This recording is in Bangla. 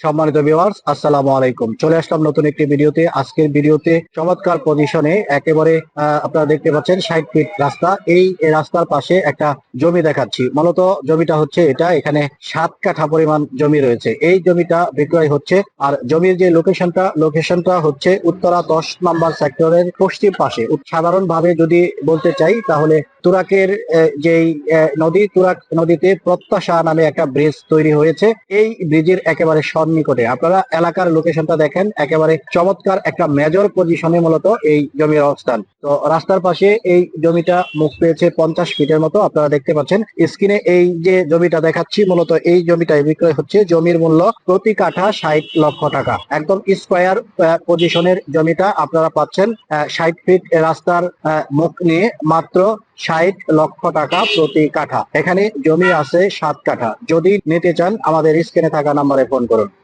সম্মানিত ভিউয়ার্স, আসসালামু আলাইকুম। চলে আসলাম নতুন একটি ভিডিওতে। আজকের ভিডিওতে চমৎকার পজিশনে একেবারে আপনারা দেখতে পাচ্ছেন 60 ফিট রাস্তা। এই রাস্তার পাশে একটা জমি দেখাচ্ছি। মূলত জমিটা হচ্ছে এটা, এখানে 7 কাঠা পরিমাণ জমি রয়েছে। এই জমিটা বিক্রয় হচ্ছে। আর জমির যে লোকেশনটা হচ্ছে উত্তরা 10 নম্বর সেক্টরের পশ্চিম পাশে। সাধারণভাবে যদি বলতে চাই তাহলে তুরাকের যেই তুরাক নদীতে প্রত্যাশা নামে একটা ব্রিজ তৈরি হয়েছে। এই ব্রিজের একেবারে সন্নিকটে আপনারা এলাকার লোকেশনটা দেখেন, একেবারে চমৎকার একটা মেজর পজিশনে মূলত এই জমির অবস্থান। তো রাস্তার পাশে এই জমিটা মুখ পেয়েছে 50 ফিটের মতো, আপনারা দেখতে পাচ্ছেন স্ক্রিনে। এই যে জমিটা দেখাচ্ছি মূলত এই জমিটাই বিক্রয় হচ্ছে। জমির মূল্য প্রতি কাঠা 60 লক্ষ টাকা। একদম স্কোয়ার পজিশনের জমিটা আপনারা পাচ্ছেন 60 ফিট রাস্তার মুখ নিয়ে মাত্র 60 লক্ষ টাকা প্রতি কাঠা। এখানে জমি আছে 7 কাঠা। যদি নিতে চান আমাদের স্ক্রিনে থাকা নাম্বারে ফোন করুন।